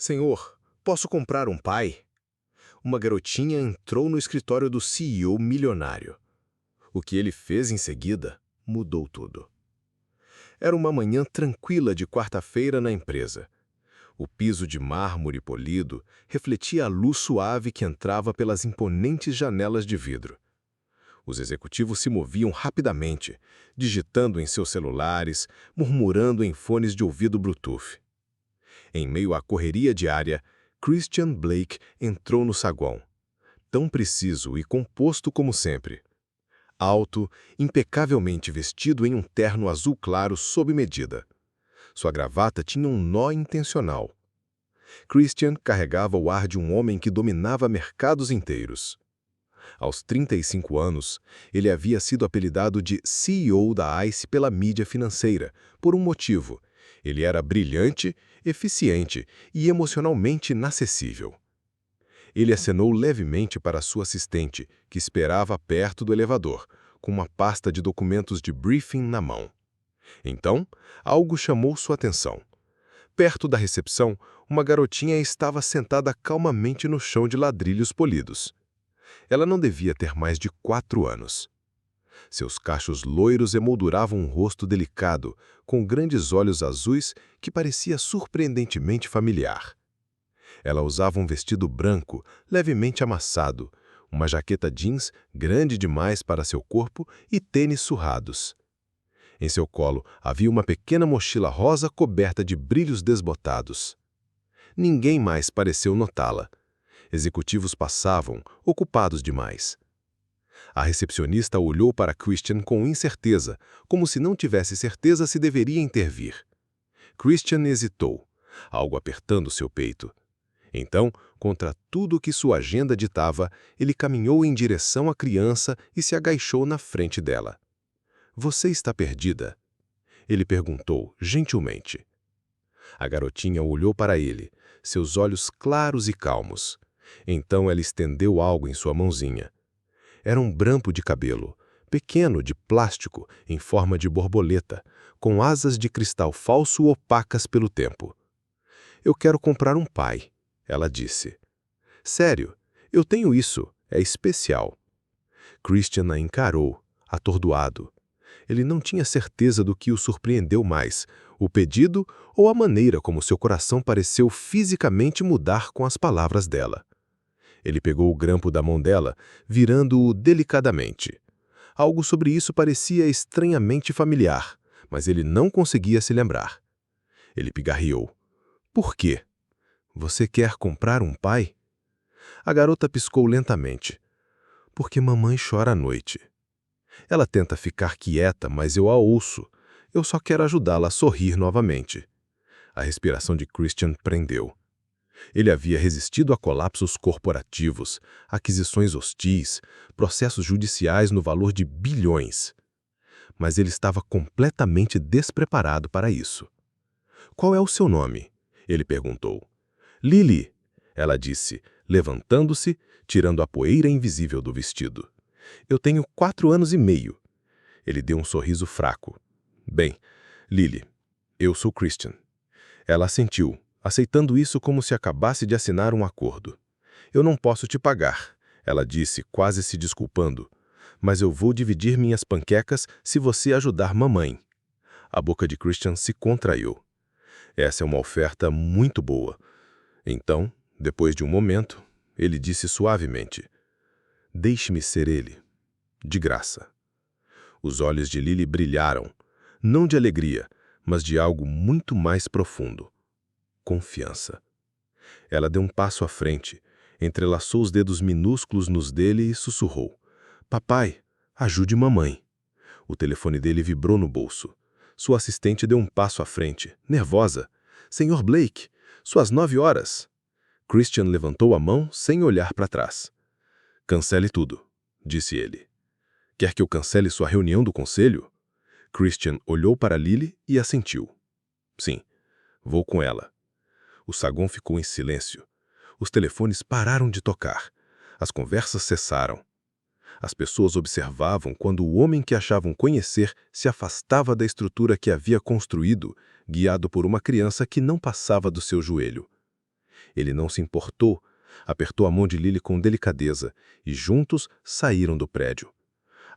Senhor, posso comprar um pai? Uma garotinha entrou no escritório do CEO milionário. O que ele fez em seguida mudou tudo. Era uma manhã tranquila de quarta-feira na empresa. O piso de mármore polido refletia a luz suave que entrava pelas imponentes janelas de vidro. Os executivos se moviam rapidamente, digitando em seus celulares, murmurando em fones de ouvido Bluetooth. Em meio à correria diária, Christian Blake entrou no saguão, tão preciso e composto como sempre. Alto, impecavelmente vestido em um terno azul claro sob medida. Sua gravata tinha um nó intencional. Christian carregava o ar de um homem que dominava mercados inteiros. Aos 35 anos, ele havia sido apelidado de CEO da ICE pela mídia financeira, por um motivo. Ele era brilhante, eficiente e emocionalmente inacessível. Ele acenou levemente para sua assistente, que esperava perto do elevador, com uma pasta de documentos de briefing na mão. Então, algo chamou sua atenção. Perto da recepção, uma garotinha estava sentada calmamente no chão de ladrilhos polidos. Ela não devia ter mais de 4 anos. Seus cachos loiros emolduravam um rosto delicado, com grandes olhos azuis que parecia surpreendentemente familiar. Ela usava um vestido branco, levemente amassado, uma jaqueta jeans grande demais para seu corpo e tênis surrados. Em seu colo havia uma pequena mochila rosa coberta de brilhos desbotados. Ninguém mais pareceu notá-la. Executivos passavam, ocupados demais. A recepcionista olhou para Christian com incerteza, como se não tivesse certeza se deveria intervir. Christian hesitou, algo apertando seu peito. Então, contra tudo o que sua agenda ditava, ele caminhou em direção à criança e se agachou na frente dela. "Você está perdida?" Ele perguntou, gentilmente. A garotinha olhou para ele, seus olhos claros e calmos. Então ela estendeu algo em sua mãozinha. Era um grampo de cabelo, pequeno, de plástico, em forma de borboleta, com asas de cristal falso opacas pelo tempo. "Eu quero comprar um pai", ela disse. "Sério, eu tenho isso, é especial." Christian a encarou, atordoado. Ele não tinha certeza do que o surpreendeu mais, o pedido ou a maneira como seu coração pareceu fisicamente mudar com as palavras dela. Ele pegou o grampo da mão dela, virando-o delicadamente. Algo sobre isso parecia estranhamente familiar, mas ele não conseguia se lembrar. Ele pigarreou. "Por quê? Você quer comprar um pai?" A garota piscou lentamente. "Porque mamãe chora à noite. Ela tenta ficar quieta, mas eu a ouço. Eu só quero ajudá-la a sorrir novamente." A respiração de Christian prendeu. Ele havia resistido a colapsos corporativos, aquisições hostis, processos judiciais no valor de bilhões. Mas ele estava completamente despreparado para isso. "Qual é o seu nome?" ele perguntou. "Lily", ela disse, levantando-se, tirando a poeira invisível do vestido. "Eu tenho 4 anos e meio." Ele deu um sorriso fraco. "Bem, Lily, eu sou Christian." Ela assentiu, aceitando isso como se acabasse de assinar um acordo. "Eu não posso te pagar", ela disse, quase se desculpando. "Mas eu vou dividir minhas panquecas se você ajudar mamãe." A boca de Christian se contraiu. "Essa é uma oferta muito boa." Então, depois de um momento, ele disse suavemente: "Deixe-me ser ele. De graça." Os olhos de Lily brilharam, não de alegria, mas de algo muito mais profundo. Confiança. Ela deu um passo à frente, entrelaçou os dedos minúsculos nos dele e sussurrou: "Papai, ajude mamãe." O telefone dele vibrou no bolso. Sua assistente deu um passo à frente, nervosa. "Senhor Blake, suas 9 horas." Christian levantou a mão sem olhar para trás. "Cancele tudo", disse ele. "Quer que eu cancele sua reunião do conselho?" Christian olhou para Lily e assentiu. "Sim, vou com ela." O saguão ficou em silêncio. Os telefones pararam de tocar. As conversas cessaram. As pessoas observavam quando o homem que achavam conhecer se afastava da estrutura que havia construído, guiado por uma criança que não passava do seu joelho. Ele não se importou, apertou a mão de Lily com delicadeza e juntos saíram do prédio.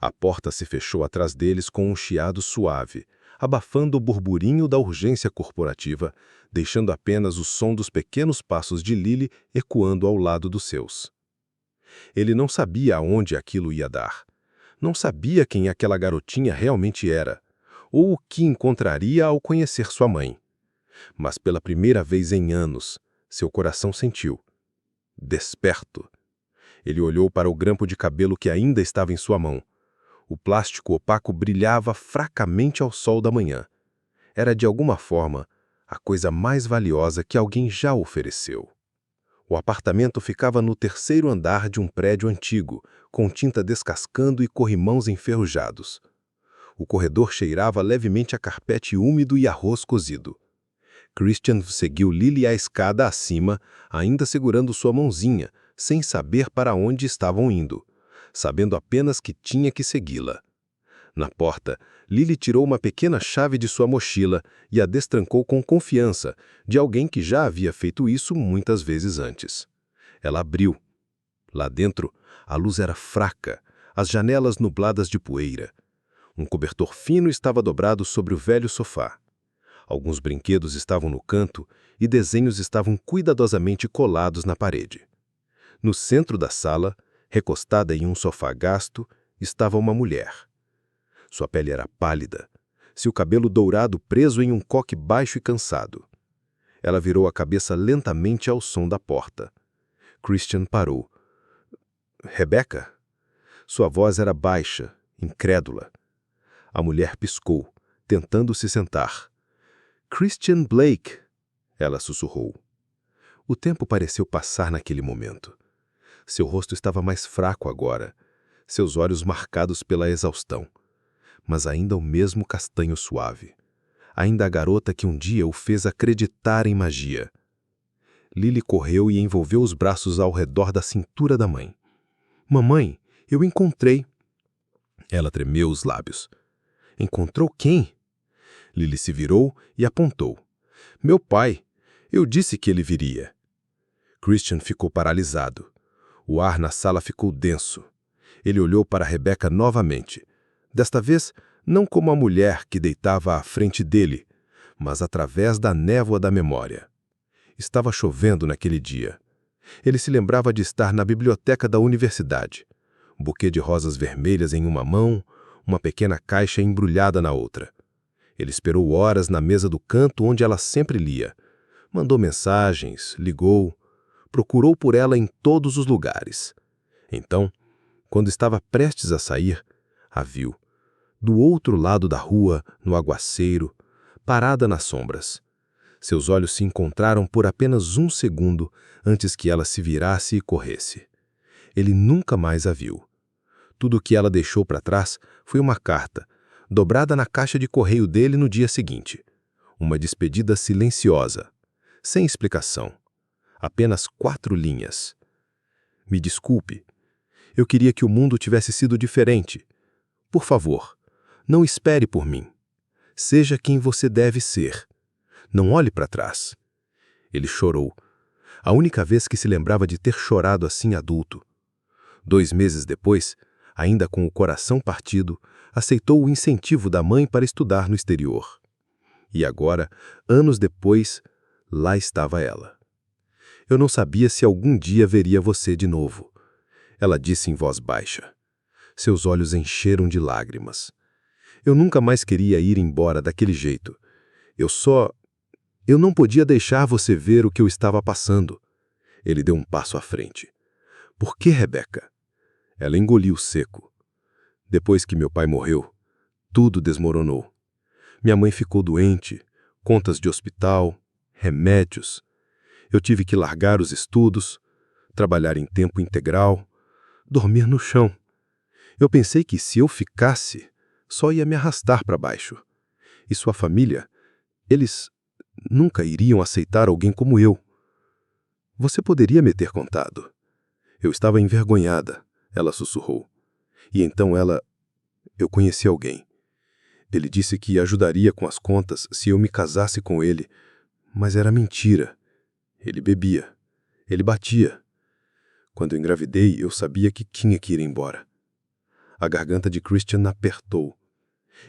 A porta se fechou atrás deles com um chiado suave, abafando o burburinho da urgência corporativa, deixando apenas o som dos pequenos passos de Lily ecoando ao lado dos seus. Ele não sabia aonde aquilo ia dar. Não sabia quem aquela garotinha realmente era, ou o que encontraria ao conhecer sua mãe. Mas pela primeira vez em anos, seu coração sentiu. Desperto. Ele olhou para o grampo de cabelo que ainda estava em sua mão. O plástico opaco brilhava fracamente ao sol da manhã. Era, de alguma forma, a coisa mais valiosa que alguém já ofereceu. O apartamento ficava no terceiro andar de um prédio antigo, com tinta descascando e corrimãos enferrujados. O corredor cheirava levemente a carpete úmido e arroz cozido. Christian seguiu Lily à escada acima, ainda segurando sua mãozinha, sem saber para onde estavam indo, sabendo apenas que tinha que segui-la. Na porta, Lily tirou uma pequena chave de sua mochila e a destrancou com confiança, de alguém que já havia feito isso muitas vezes antes. Ela abriu. Lá dentro, a luz era fraca, as janelas nubladas de poeira. Um cobertor fino estava dobrado sobre o velho sofá. Alguns brinquedos estavam no canto e desenhos estavam cuidadosamente colados na parede. No centro da sala, recostada em um sofá gasto, estava uma mulher. Sua pele era pálida, seu cabelo dourado preso em um coque baixo e cansado. Ela virou a cabeça lentamente ao som da porta. Christian parou. Rebecca? Sua voz era baixa, incrédula. A mulher piscou, tentando se sentar. Christian Blake, ela sussurrou. O tempo pareceu passar naquele momento. Seu rosto estava mais fraco agora, seus olhos marcados pela exaustão, mas ainda o mesmo castanho suave. Ainda a garota que um dia o fez acreditar em magia. Lily correu e envolveu os braços ao redor da cintura da mãe. Mamãe, eu encontrei. Ela tremeu os lábios. Encontrou quem? Lily se virou e apontou. Meu pai. Eu disse que ele viria. Christian ficou paralisado. O ar na sala ficou denso. Ele olhou para Rebecca novamente. Desta vez, não como a mulher que deitava à frente dele, mas através da névoa da memória. Estava chovendo naquele dia. Ele se lembrava de estar na biblioteca da universidade. Um buquê de rosas vermelhas em uma mão, uma pequena caixa embrulhada na outra. Ele esperou horas na mesa do canto onde ela sempre lia. Mandou mensagens, ligou, procurou por ela em todos os lugares. Então, quando estava prestes a sair, a viu. Do outro lado da rua, no aguaceiro, parada nas sombras. Seus olhos se encontraram por apenas um segundo antes que ela se virasse e corresse. Ele nunca mais a viu. Tudo o que ela deixou para trás foi uma carta, dobrada na caixa de correio dele no dia seguinte. Uma despedida silenciosa, sem explicação. Apenas 4 linhas. Me desculpe. Eu queria que o mundo tivesse sido diferente. Por favor, não espere por mim. Seja quem você deve ser. Não olhe para trás. Ele chorou. A única vez que se lembrava de ter chorado assim adulto. 2 meses depois, ainda com o coração partido, aceitou o incentivo da mãe para estudar no exterior. E agora, anos depois, lá estava ela. Eu não sabia se algum dia veria você de novo. Ela disse em voz baixa. Seus olhos encheram de lágrimas. Eu nunca mais queria ir embora daquele jeito. Eu não podia deixar você ver o que eu estava passando. Ele deu um passo à frente. Por que, Rebecca? Ela engoliu seco. Depois que meu pai morreu, tudo desmoronou. Minha mãe ficou doente, contas de hospital, remédios. Eu tive que largar os estudos, trabalhar em tempo integral, dormir no chão. Eu pensei que se eu ficasse, só ia me arrastar para baixo. E sua família, eles nunca iriam aceitar alguém como eu. Você poderia me ter contado. Eu estava envergonhada, ela sussurrou. E então eu conheci alguém. Ele disse que ajudaria com as contas se eu me casasse com ele, mas era mentira. Ele bebia. Ele batia. Quando eu engravidei, eu sabia que tinha que ir embora. A garganta de Christian apertou.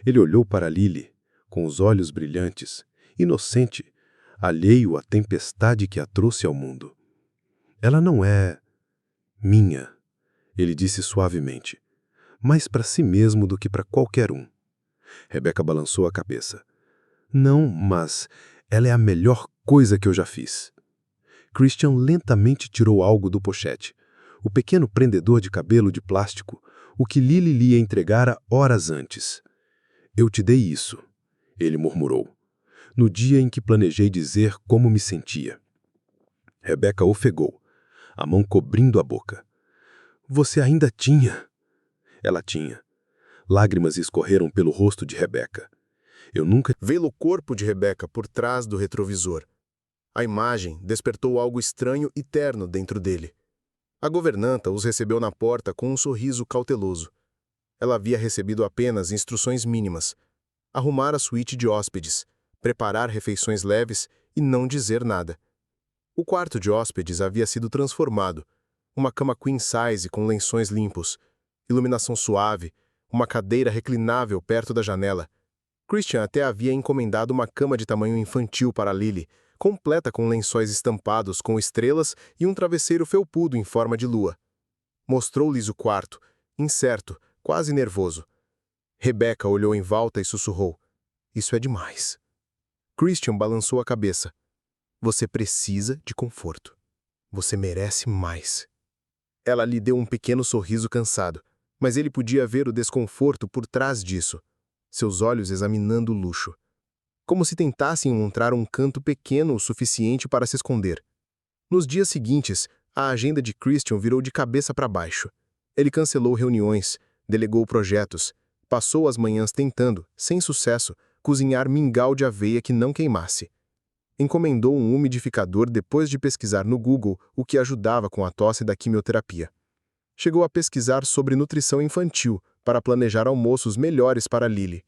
Ele olhou para Lily, com os olhos brilhantes, inocente, alheio à tempestade que a trouxe ao mundo. Ela não é minha, ele disse suavemente, mais para si mesmo do que para qualquer um. Rebecca balançou a cabeça. Não, mas ela é a melhor coisa que eu já fiz. Christian lentamente tirou algo do pochete, o pequeno prendedor de cabelo de plástico, o que Lily lhe entregara horas antes. Eu te dei isso, ele murmurou, no dia em que planejei dizer como me sentia. Rebecca ofegou, a mão cobrindo a boca. Você ainda tinha? Ela tinha. Lágrimas escorreram pelo rosto de Rebecca. Eu nunca... Veio o corpo de Rebecca por trás do retrovisor. A imagem despertou algo estranho e terno dentro dele. A governanta os recebeu na porta com um sorriso cauteloso. Ela havia recebido apenas instruções mínimas. Arrumar a suíte de hóspedes, preparar refeições leves e não dizer nada. O quarto de hóspedes havia sido transformado. Uma cama queen size com lençóis limpos, iluminação suave, uma cadeira reclinável perto da janela. Christian até havia encomendado uma cama de tamanho infantil para Lily, completa com lençóis estampados com estrelas e um travesseiro felpudo em forma de lua. Mostrou-lhes o quarto, incerto, quase nervoso. Rebecca olhou em volta e sussurrou. Isso é demais. Christian balançou a cabeça. Você precisa de conforto. Você merece mais. Ela lhe deu um pequeno sorriso cansado, mas ele podia ver o desconforto por trás disso, seus olhos examinando o luxo. Como se tentassem encontrar um canto pequeno o suficiente para se esconder. Nos dias seguintes, a agenda de Christian virou de cabeça para baixo. Ele cancelou reuniões, delegou projetos, passou as manhãs tentando, sem sucesso, cozinhar mingau de aveia que não queimasse. Encomendou um umidificador depois de pesquisar no Google o que ajudava com a tosse da quimioterapia. Chegou a pesquisar sobre nutrição infantil para planejar almoços melhores para Lily.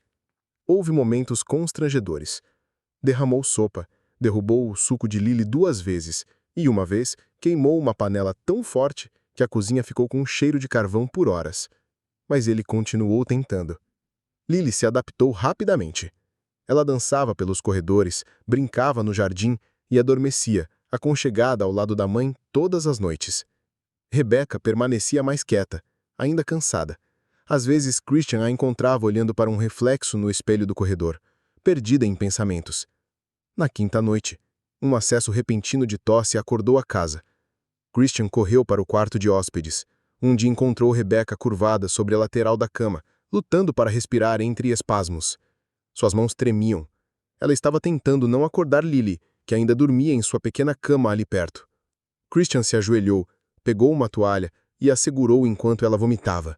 Houve momentos constrangedores. Derramou sopa, derrubou o suco de Lily 2 vezes e, uma vez, queimou uma panela tão forte que a cozinha ficou com um cheiro de carvão por horas. Mas ele continuou tentando. Lily se adaptou rapidamente. Ela dançava pelos corredores, brincava no jardim e adormecia, aconchegada ao lado da mãe todas as noites. Rebecca permanecia mais quieta, ainda cansada. Às vezes Christian a encontrava olhando para um reflexo no espelho do corredor, perdida em pensamentos. Na quinta noite, um acesso repentino de tosse acordou a casa. Christian correu para o quarto de hóspedes, onde encontrou Rebecca curvada sobre a lateral da cama, lutando para respirar entre espasmos. Suas mãos tremiam. Ela estava tentando não acordar Lily, que ainda dormia em sua pequena cama ali perto. Christian se ajoelhou, pegou uma toalha e a segurou enquanto ela vomitava.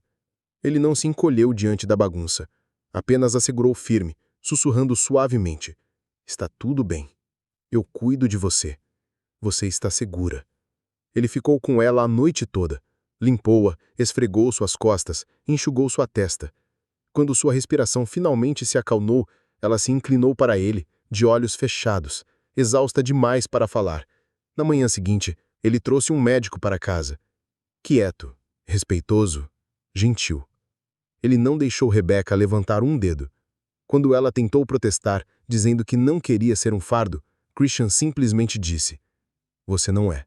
Ele não se encolheu diante da bagunça. Apenas a segurou firme, sussurrando suavemente. Está tudo bem. Eu cuido de você. Você está segura. Ele ficou com ela a noite toda. Limpou-a, esfregou suas costas, enxugou sua testa. Quando sua respiração finalmente se acalmou, ela se inclinou para ele, de olhos fechados, exausta demais para falar. Na manhã seguinte, ele trouxe um médico para casa. Quieto, respeitoso, gentil. Ele não deixou Rebecca levantar um dedo. Quando ela tentou protestar, dizendo que não queria ser um fardo, Christian simplesmente disse: Você não é.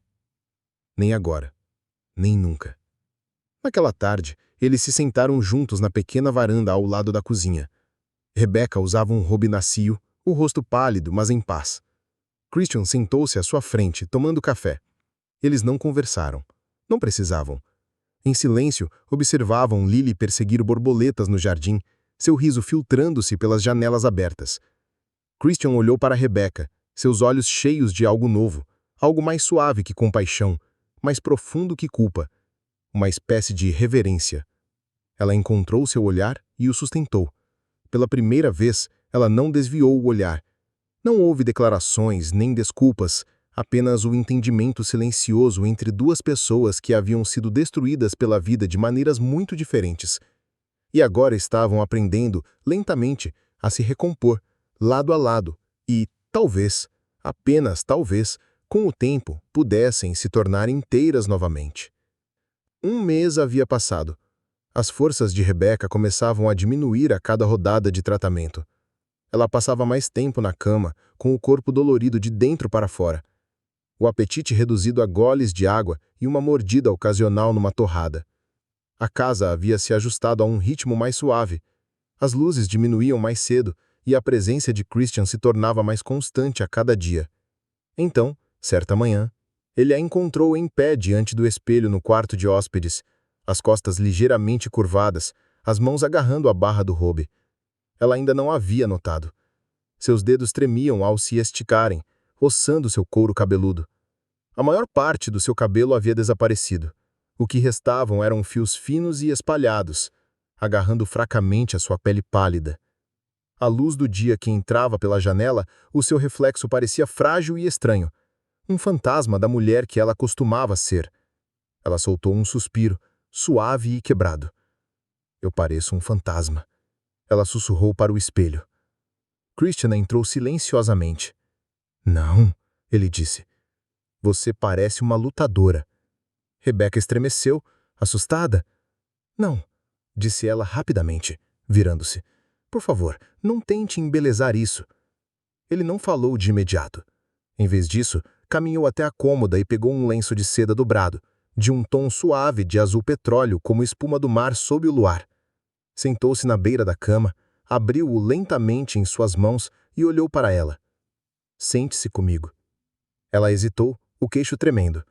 Nem agora. Nem nunca. Naquela tarde, eles se sentaram juntos na pequena varanda ao lado da cozinha. Rebecca usava um robe macio, o rosto pálido, mas em paz. Christian sentou-se à sua frente, tomando café. Eles não conversaram. Não precisavam. Em silêncio, observavam Lily perseguir borboletas no jardim, seu riso filtrando-se pelas janelas abertas. Christian olhou para Rebecca, seus olhos cheios de algo novo, algo mais suave que compaixão, mais profundo que culpa, uma espécie de reverência. Ela encontrou seu olhar e o sustentou. Pela primeira vez, ela não desviou o olhar. Não houve declarações nem desculpas, apenas o entendimento silencioso entre duas pessoas que haviam sido destruídas pela vida de maneiras muito diferentes. E agora estavam aprendendo, lentamente, a se recompor, lado a lado, e, talvez, apenas talvez, com o tempo, pudessem se tornar inteiras novamente. Um mês havia passado. As forças de Rebecca começavam a diminuir a cada rodada de tratamento. Ela passava mais tempo na cama, com o corpo dolorido de dentro para fora. O apetite reduzido a goles de água e uma mordida ocasional numa torrada. A casa havia se ajustado a um ritmo mais suave. As luzes diminuíam mais cedo e a presença de Christian se tornava mais constante a cada dia. Então, certa manhã, ele a encontrou em pé diante do espelho no quarto de hóspedes, as costas ligeiramente curvadas, as mãos agarrando a barra do robe. Ela ainda não havia notado. Seus dedos tremiam ao se esticarem, roçando seu couro cabeludo. A maior parte do seu cabelo havia desaparecido. O que restavam eram fios finos e espalhados, agarrando fracamente a sua pele pálida. À luz do dia que entrava pela janela, o seu reflexo parecia frágil e estranho. Um fantasma da mulher que ela costumava ser. Ela soltou um suspiro, suave e quebrado. Eu pareço um fantasma. Ela sussurrou para o espelho. Christian entrou silenciosamente. Não, ele disse. Você parece uma lutadora. Rebecca estremeceu, assustada. Não, disse ela rapidamente, virando-se. Por favor, não tente embelezar isso. Ele não falou de imediato. Em vez disso, caminhou até a cômoda e pegou um lenço de seda dobrado, de um tom suave de azul petróleo como espuma do mar sob o luar. Sentou-se na beira da cama, abriu-o lentamente em suas mãos e olhou para ela. Sente-se comigo. Ela hesitou, o queixo tremendo.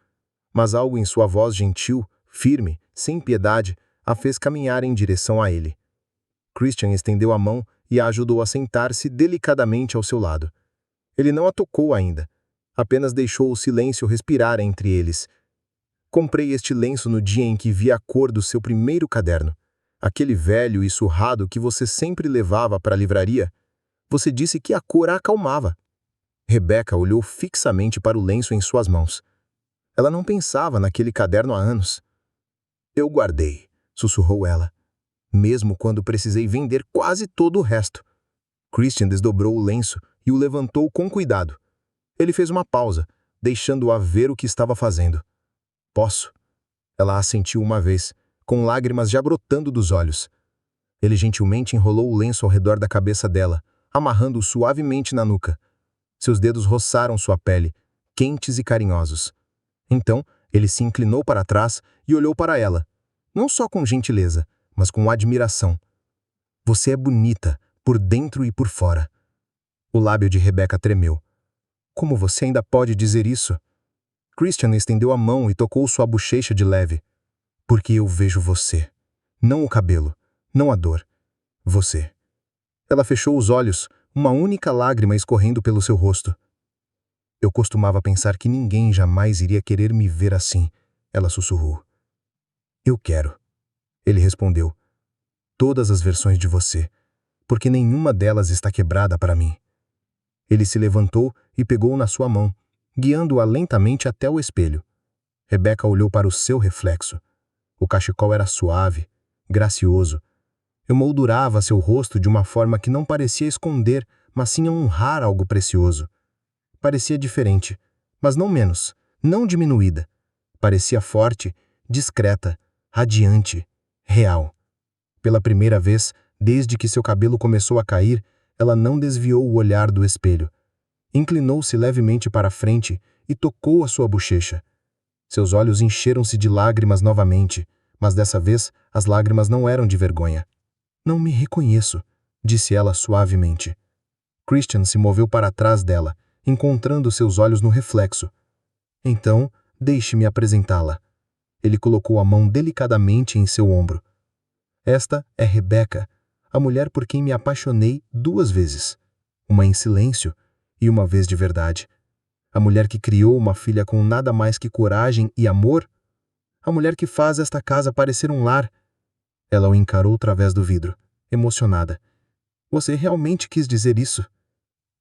Mas algo em sua voz gentil, firme, sem piedade, a fez caminhar em direção a ele. Christian estendeu a mão e a ajudou a sentar-se delicadamente ao seu lado. Ele não a tocou ainda. Apenas deixou o silêncio respirar entre eles. Comprei este lenço no dia em que vi a cor do seu primeiro caderno. Aquele velho e surrado que você sempre levava para a livraria. Você disse que a cor a acalmava. Rebecca olhou fixamente para o lenço em suas mãos. Ela não pensava naquele caderno há anos. Eu guardei, sussurrou ela, mesmo quando precisei vender quase todo o resto. Christian desdobrou o lenço e o levantou com cuidado. Ele fez uma pausa, deixando-a ver o que estava fazendo. Posso? Ela assentiu uma vez, com lágrimas já brotando dos olhos. Ele gentilmente enrolou o lenço ao redor da cabeça dela, amarrando-o suavemente na nuca. Seus dedos roçaram sua pele, quentes e carinhosos. Então, ele se inclinou para trás e olhou para ela, não só com gentileza, mas com admiração. Você é bonita, por dentro e por fora. O lábio de Rebecca tremeu. Como você ainda pode dizer isso? Christian estendeu a mão e tocou sua bochecha de leve. Porque eu vejo você. Não o cabelo, não a dor. Você. Ela fechou os olhos, uma única lágrima escorrendo pelo seu rosto. Eu costumava pensar que ninguém jamais iria querer me ver assim, ela sussurrou. Eu quero. Ele respondeu. Todas as versões de você, porque nenhuma delas está quebrada para mim. Ele se levantou e pegou na sua mão, guiando-a lentamente até o espelho. Rebecca olhou para o seu reflexo. O cachecol era suave, gracioso. Emoldurava seu rosto de uma forma que não parecia esconder, mas sim honrar algo precioso. Parecia diferente, mas não menos, não diminuída. Parecia forte, discreta, radiante, real. Pela primeira vez, desde que seu cabelo começou a cair, ela não desviou o olhar do espelho. Inclinou-se levemente para a frente e tocou a sua bochecha. Seus olhos encheram-se de lágrimas novamente, mas dessa vez as lágrimas não eram de vergonha. Não me reconheço, disse ela suavemente. Christian se moveu para trás dela, encontrando seus olhos no reflexo. Então, deixe-me apresentá-la. Ele colocou a mão delicadamente em seu ombro. Esta é Rebecca, a mulher por quem me apaixonei 2 vezes. Uma em silêncio e uma vez de verdade. A mulher que criou uma filha com nada mais que coragem e amor. A mulher que faz esta casa parecer um lar. Ela o encarou através do vidro, emocionada. Você realmente quis dizer isso?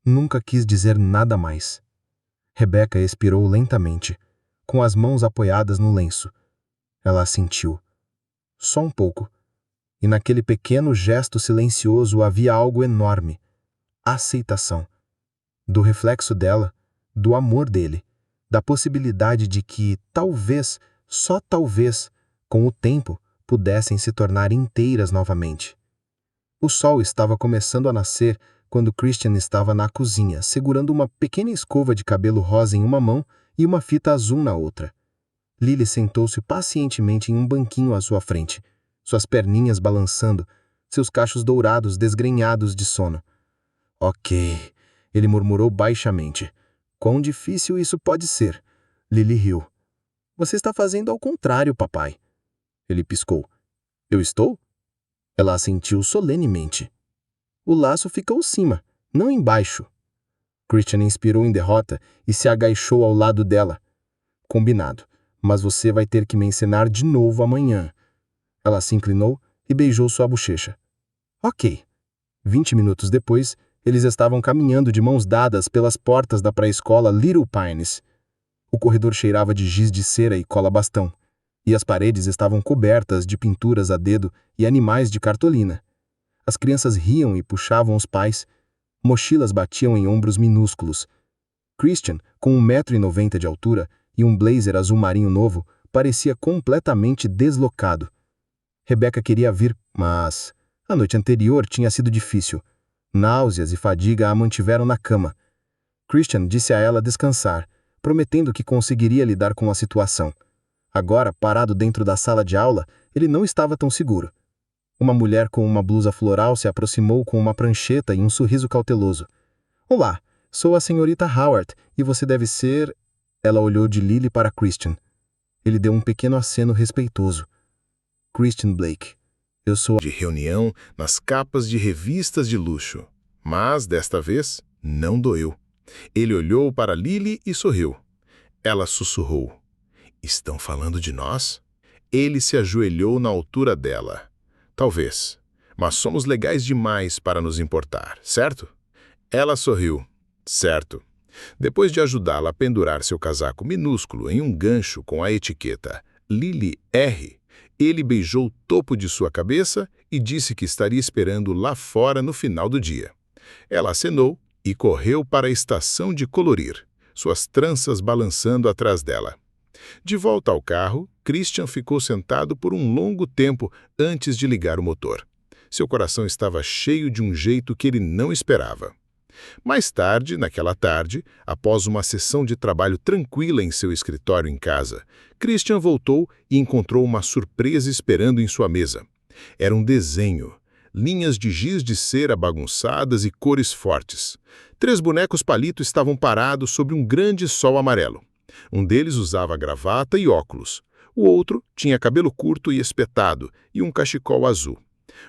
Nunca quis dizer nada mais. Rebecca expirou lentamente, com as mãos apoiadas no lenço. Ela assentiu. Só um pouco. E naquele pequeno gesto silencioso havia algo enorme. Aceitação. Do reflexo dela, do amor dele, da possibilidade de que, talvez, só talvez, com o tempo, pudessem se tornar inteiras novamente. O sol estava começando a nascer quando Christian estava na cozinha, segurando uma pequena escova de cabelo rosa em uma mão e uma fita azul na outra. Lily sentou-se pacientemente em um banquinho à sua frente, suas perninhas balançando, seus cachos dourados desgrenhados de sono. Ok, ele murmurou baixamente. Quão difícil isso pode ser? Lily riu. Você está fazendo ao contrário, papai. Ele piscou. Eu estou? Ela assentiu solenemente. O laço fica ao cima, não embaixo. Christian inspirou em derrota e se agachou ao lado dela. Combinado, mas você vai ter que me ensinar de novo amanhã. Ela se inclinou e beijou sua bochecha. Ok. 20 minutos depois, eles estavam caminhando de mãos dadas pelas portas da pré-escola Little Pines. O corredor cheirava de giz de cera e cola-bastão, e as paredes estavam cobertas de pinturas a dedo e animais de cartolina. As crianças riam e puxavam os pais. Mochilas batiam em ombros minúsculos. Christian, com 1,90 m de altura e um blazer azul marinho novo, parecia completamente deslocado. Rebecca queria vir, mas a noite anterior tinha sido difícil. Náuseas e fadiga a mantiveram na cama. Christian disse a ela descansar, prometendo que conseguiria lidar com a situação. Agora, parado dentro da sala de aula, ele não estava tão seguro. Uma mulher com uma blusa floral se aproximou com uma prancheta e um sorriso cauteloso. Olá, sou a senhorita Howard e você deve ser... Ela olhou de Lily para Christian. Ele deu um pequeno aceno respeitoso. Christian Blake. Eu sou de reunião nas capas de revistas de luxo. Mas, desta vez, não doeu. Ele olhou para Lily e sorriu. Ela sussurrou. Estão falando de nós? Ele se ajoelhou na altura dela. Talvez, mas somos legais demais para nos importar, certo? Ela sorriu. Certo. Depois de ajudá-la a pendurar seu casaco minúsculo em um gancho com a etiqueta Lily R., ele beijou o topo de sua cabeça e disse que estaria esperando lá fora no final do dia. Ela acenou e correu para a estação de colorir, suas tranças balançando atrás dela. De volta ao carro, Christian ficou sentado por um longo tempo antes de ligar o motor. Seu coração estava cheio de um jeito que ele não esperava. Mais tarde, naquela tarde, após uma sessão de trabalho tranquila em seu escritório em casa, Christian voltou e encontrou uma surpresa esperando em sua mesa. Era um desenho, linhas de giz de cera bagunçadas e cores fortes. 3 bonecos palito estavam parados sobre um grande sol amarelo. Um deles usava gravata e óculos. O outro tinha cabelo curto e espetado e um cachecol azul.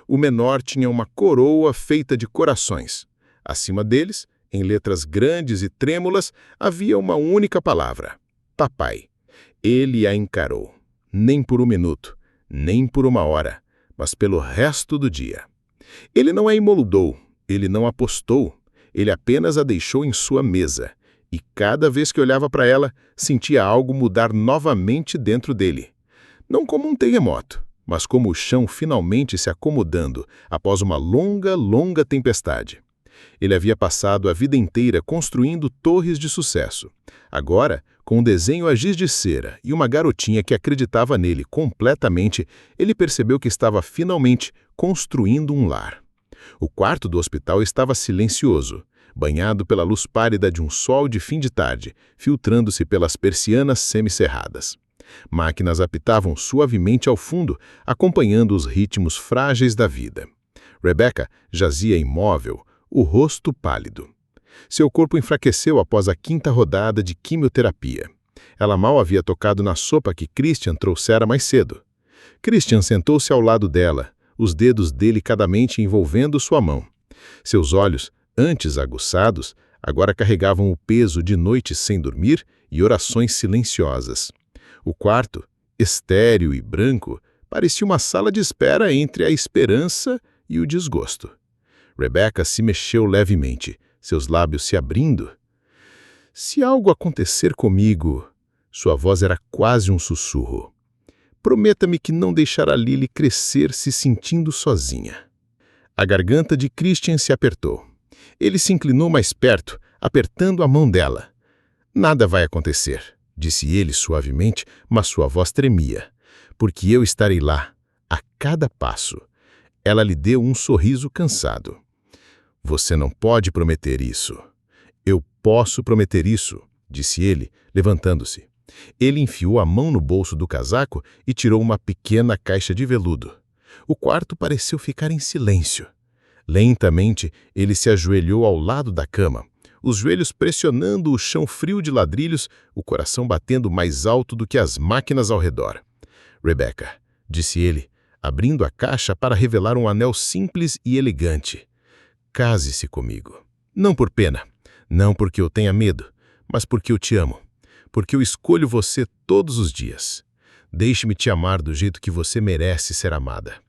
O menor tinha uma coroa feita de corações. Acima deles, em letras grandes e trêmulas, havia uma única palavra: papai. Ele a encarou. Nem por um minuto, nem por uma hora, mas pelo resto do dia. Ele não a imoldou, ele não apostou, ele apenas a deixou em sua mesa. E cada vez que olhava para ela, sentia algo mudar novamente dentro dele. Não como um terremoto, mas como o chão finalmente se acomodando após uma longa, longa tempestade. Ele havia passado a vida inteira construindo torres de sucesso. Agora, com um desenho a giz de cera e uma garotinha que acreditava nele completamente, ele percebeu que estava finalmente construindo um lar. O quarto do hospital estava silencioso, banhado pela luz pálida de um sol de fim de tarde, filtrando-se pelas persianas semicerradas. Máquinas apitavam suavemente ao fundo, acompanhando os ritmos frágeis da vida. Rebecca jazia imóvel, o rosto pálido. Seu corpo enfraqueceu após a 5ª rodada de quimioterapia. Ela mal havia tocado na sopa que Christian trouxera mais cedo. Christian sentou-se ao lado dela, os dedos delicadamente envolvendo sua mão. Seus olhos, antes aguçados, agora carregavam o peso de noites sem dormir e orações silenciosas. O quarto, estéril e branco, parecia uma sala de espera entre a esperança e o desgosto. Rebecca se mexeu levemente, seus lábios se abrindo. Se algo acontecer comigo... Sua voz era quase um sussurro. Prometa-me que não deixará Lily crescer se sentindo sozinha. A garganta de Christian se apertou. Ele se inclinou mais perto, apertando a mão dela. Nada vai acontecer, disse ele suavemente, mas sua voz tremia. Porque eu estarei lá, a cada passo. Ela lhe deu um sorriso cansado. Você não pode prometer isso. Eu posso prometer isso, disse ele, levantando-se. Ele enfiou a mão no bolso do casaco e tirou uma pequena caixa de veludo. O quarto pareceu ficar em silêncio. Lentamente, ele se ajoelhou ao lado da cama, os joelhos pressionando o chão frio de ladrilhos, o coração batendo mais alto do que as máquinas ao redor. Rebecca, disse ele, abrindo a caixa para revelar um anel simples e elegante. Case-se comigo. Não por pena, não porque eu tenha medo, mas porque eu te amo. Porque eu escolho você todos os dias. Deixe-me te amar do jeito que você merece ser amada.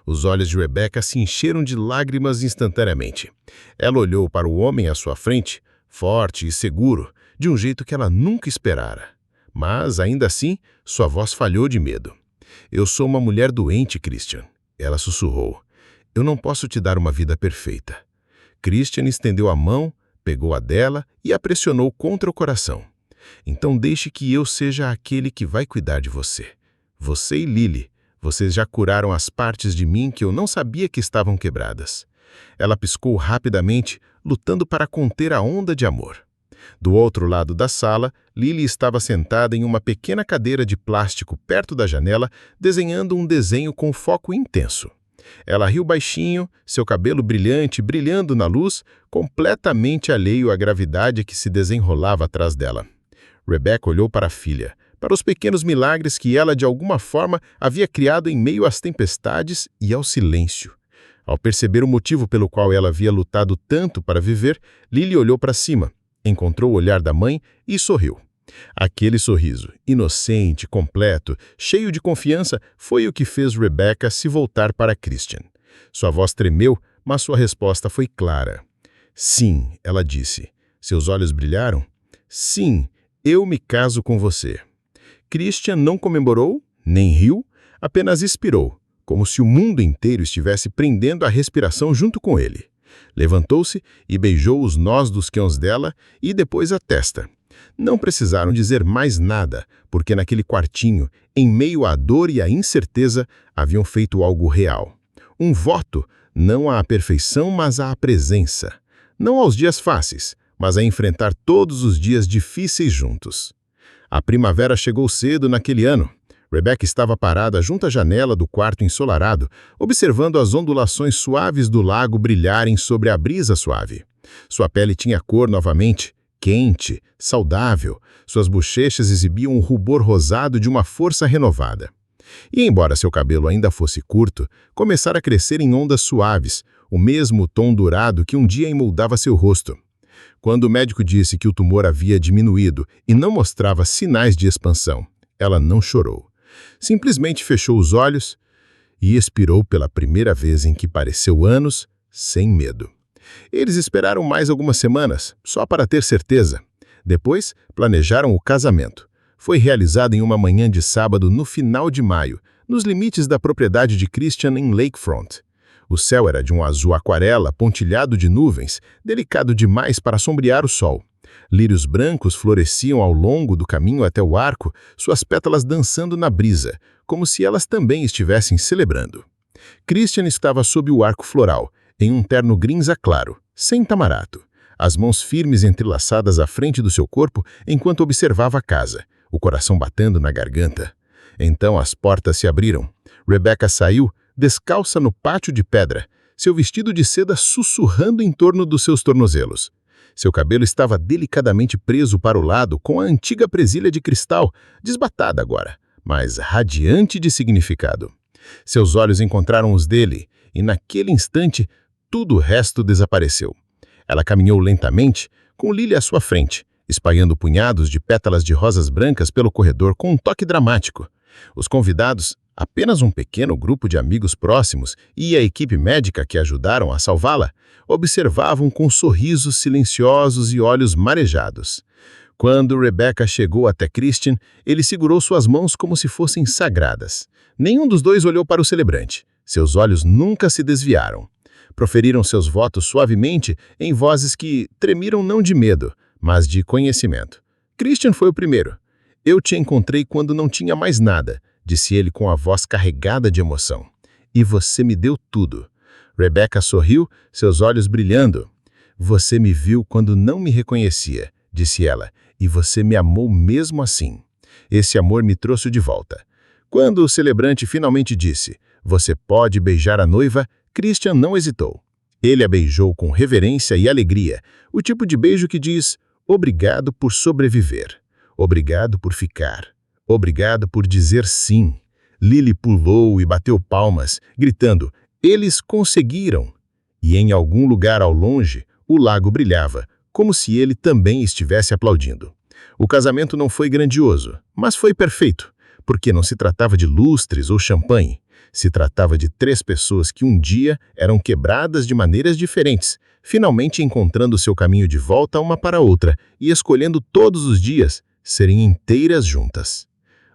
Os olhos de Rebecca se encheram de lágrimas instantaneamente. Ela olhou para o homem à sua frente, forte e seguro, de um jeito que ela nunca esperara. Mas, ainda assim, sua voz falhou de medo. Eu sou uma mulher doente, Christian. Ela sussurrou. Eu não posso te dar uma vida perfeita. Christian estendeu a mão, pegou a dela e a pressionou contra o coração. Então deixe que eu seja aquele que vai cuidar de você. Você e Lily, vocês já curaram as partes de mim que eu não sabia que estavam quebradas. Ela piscou rapidamente, lutando para conter a onda de amor. Do outro lado da sala, Lily estava sentada em uma pequena cadeira de plástico perto da janela, desenhando um desenho com foco intenso. Ela riu baixinho, seu cabelo brilhante brilhando na luz, completamente alheio à gravidade que se desenrolava atrás dela. Rebecca olhou para a filha, para os pequenos milagres que ela de alguma forma havia criado em meio às tempestades e ao silêncio. Ao perceber o motivo pelo qual ela havia lutado tanto para viver, Lily olhou para cima, encontrou o olhar da mãe e sorriu. Aquele sorriso, inocente, completo, cheio de confiança, foi o que fez Rebecca se voltar para Christian. Sua voz tremeu, mas sua resposta foi clara. Sim, ela disse. Seus olhos brilharam. Sim, eu me caso com você. Christian não comemorou, nem riu, apenas expirou, como se o mundo inteiro estivesse prendendo a respiração junto com ele. Levantou-se e beijou os nós dos quens dela e depois a testa. Não precisaram dizer mais nada, porque naquele quartinho, em meio à dor e à incerteza, haviam feito algo real. Um voto, não à perfeição, mas à presença. Não aos dias fáceis, mas a enfrentar todos os dias difíceis juntos. A primavera chegou cedo naquele ano. Rebecca estava parada junto à janela do quarto ensolarado, observando as ondulações suaves do lago brilharem sobre a brisa suave. Sua pele tinha cor novamente, quente, saudável. Suas bochechas exibiam um rubor rosado de uma força renovada. E embora seu cabelo ainda fosse curto, começara a crescer em ondas suaves, o mesmo tom dourado que um dia emoldava seu rosto. Quando o médico disse que o tumor havia diminuído e não mostrava sinais de expansão, ela não chorou. Simplesmente fechou os olhos e expirou pela primeira vez em que pareceu anos, sem medo. Eles esperaram mais algumas semanas, só para ter certeza. Depois, planejaram o casamento. Foi realizado em uma manhã de sábado no final de maio, nos limites da propriedade de Christian em Lakefront. O céu era de um azul aquarela pontilhado de nuvens, delicado demais para sombrear o sol. Lírios brancos floresciam ao longo do caminho até o arco, suas pétalas dançando na brisa, como se elas também estivessem celebrando. Christian estava sob o arco floral, em um terno grinza claro, sem tamarato, as mãos firmes entrelaçadas à frente do seu corpo enquanto observava a casa, o coração batendo na garganta. Então as portas se abriram. Rebecca saiu, descalça no pátio de pedra, seu vestido de seda sussurrando em torno dos seus tornozelos. Seu cabelo estava delicadamente preso para o lado com a antiga presilha de cristal, desbatada agora, mas radiante de significado. Seus olhos encontraram os dele, e naquele instante, tudo o resto desapareceu. Ela caminhou lentamente, com Lily à sua frente, espalhando punhados de pétalas de rosas brancas pelo corredor com um toque dramático. Os convidados, apenas um pequeno grupo de amigos próximos e a equipe médica que ajudaram a salvá-la, observavam com sorrisos silenciosos e olhos marejados. Quando Rebecca chegou até Christian, ele segurou suas mãos como se fossem sagradas. Nenhum dos dois olhou para o celebrante. Seus olhos nunca se desviaram. Proferiram seus votos suavemente em vozes que tremiram não de medo, mas de conhecimento. Christian foi o primeiro. Eu te encontrei quando não tinha mais nada, disse ele com a voz carregada de emoção. E você me deu tudo. Rebecca sorriu, seus olhos brilhando. Você me viu quando não me reconhecia, disse ela, e você me amou mesmo assim. Esse amor me trouxe de volta. Quando o celebrante finalmente disse, você pode beijar a noiva, Christian não hesitou. Ele a beijou com reverência e alegria, o tipo de beijo que diz, obrigado por sobreviver, obrigado por ficar, obrigado por dizer sim. Lily pulou e bateu palmas, gritando, eles conseguiram! E em algum lugar ao longe, o lago brilhava, como se ele também estivesse aplaudindo. O casamento não foi grandioso, mas foi perfeito, porque não se tratava de lustres ou champanhe. Se tratava de 3 pessoas que um dia eram quebradas de maneiras diferentes, finalmente encontrando seu caminho de volta uma para a outra e escolhendo todos os dias serem inteiras juntas.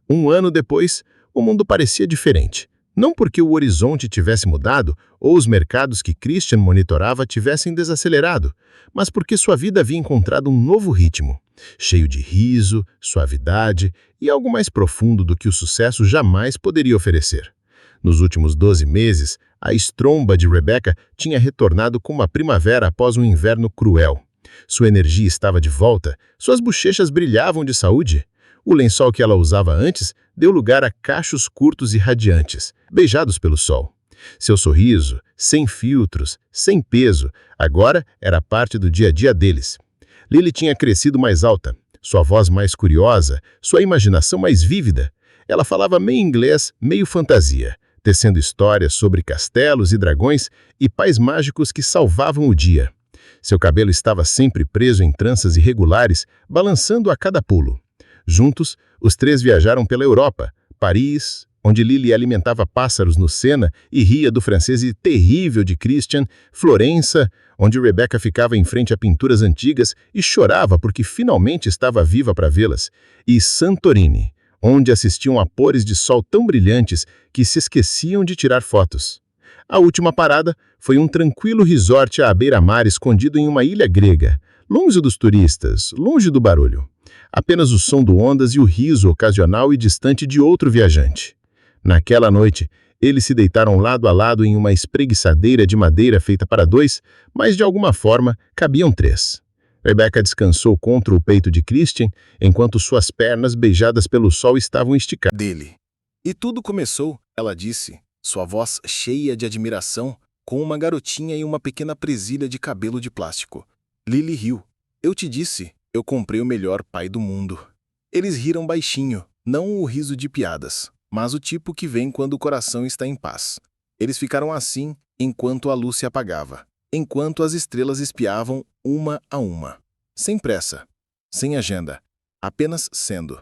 1 ano depois, o mundo parecia diferente. Não porque o horizonte tivesse mudado ou os mercados que Christian monitorava tivessem desacelerado, mas porque sua vida havia encontrado um novo ritmo, cheio de riso, suavidade e algo mais profundo do que o sucesso jamais poderia oferecer. Nos últimos 12 meses, a estromba de Rebecca tinha retornado como a primavera após um inverno cruel. Sua energia estava de volta, suas bochechas brilhavam de saúde. O lençol que ela usava antes deu lugar a cachos curtos e radiantes, beijados pelo sol. Seu sorriso, sem filtros, sem peso, agora era parte do dia a dia deles. Lily tinha crescido mais alta, sua voz mais curiosa, sua imaginação mais vívida. Ela falava meio inglês, meio fantasia, tecendo histórias sobre castelos e dragões e pais mágicos que salvavam o dia. Seu cabelo estava sempre preso em tranças irregulares, balançando a cada pulo. Juntos, os 3 viajaram pela Europa, Paris, onde Lily alimentava pássaros no Sena e ria do francês terrível de Christian, Florença, onde Rebecca ficava em frente a pinturas antigas e chorava porque finalmente estava viva para vê-las, e Santorini, onde assistiam a pôres de sol tão brilhantes que se esqueciam de tirar fotos. A última parada foi um tranquilo resort à beira-mar escondido em uma ilha grega, longe dos turistas, longe do barulho. Apenas o som do ondas e o riso ocasional e distante de outro viajante. Naquela noite, eles se deitaram lado a lado em uma espreguiçadeira de madeira feita para 2, mas de alguma forma cabiam 3. Rebecca descansou contra o peito de Christian, enquanto suas pernas, beijadas pelo sol, estavam esticadas dele. E tudo começou, ela disse, sua voz cheia de admiração, com uma garotinha e uma pequena presilha de cabelo de plástico. Lily riu. Eu te disse, eu comprei o melhor pai do mundo. Eles riram baixinho, não o riso de piadas, mas o tipo que vem quando o coração está em paz. Eles ficaram assim enquanto a luz se apagava, enquanto as estrelas espiavam uma a uma. Sem pressa, sem agenda, apenas sendo,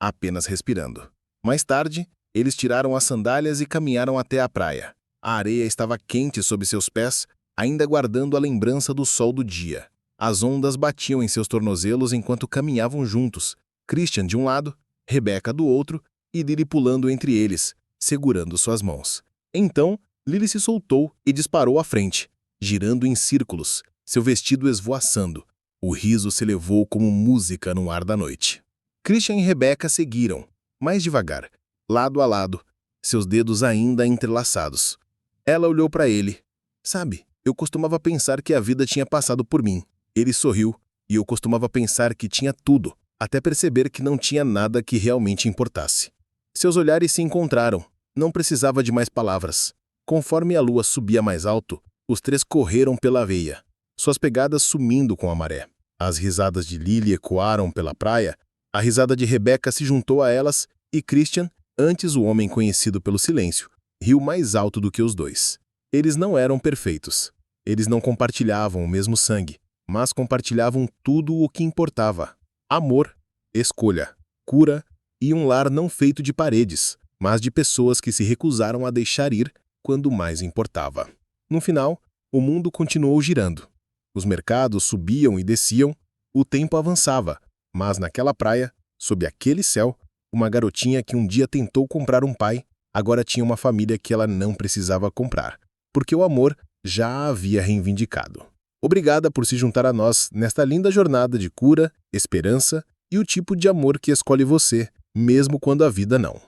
apenas respirando. Mais tarde, eles tiraram as sandálias e caminharam até a praia. A areia estava quente sob seus pés, ainda guardando a lembrança do sol do dia. As ondas batiam em seus tornozelos enquanto caminhavam juntos, Christian de um lado, Rebecca do outro, e Lily pulando entre eles, segurando suas mãos. Então, Lily se soltou e disparou à frente, girando em círculos, seu vestido esvoaçando. O riso se elevou como música no ar da noite. Christian e Rebecca seguiram, mais devagar, lado a lado, seus dedos ainda entrelaçados. Ela olhou para ele. Sabe, eu costumava pensar que a vida tinha passado por mim. Ele sorriu, e eu costumava pensar que tinha tudo, até perceber que não tinha nada que realmente importasse. Seus olhares se encontraram. Não precisava de mais palavras. Conforme a lua subia mais alto, os 3 correram pela areia, suas pegadas sumindo com a maré. As risadas de Lily ecoaram pela praia, a risada de Rebecca se juntou a elas e Christian, antes o homem conhecido pelo silêncio, riu mais alto do que os 2. Eles não eram perfeitos. Eles não compartilhavam o mesmo sangue, mas compartilhavam tudo o que importava. Amor, escolha, cura e um lar não feito de paredes, mas de pessoas que se recusaram a deixar ir quando mais importava. No final, o mundo continuou girando. Os mercados subiam e desciam, o tempo avançava, mas naquela praia, sob aquele céu, uma garotinha que um dia tentou comprar um pai, agora tinha uma família que ela não precisava comprar, porque o amor já a havia reivindicado. Obrigada por se juntar a nós nesta linda jornada de cura, esperança e o tipo de amor que escolhe você, mesmo quando a vida não.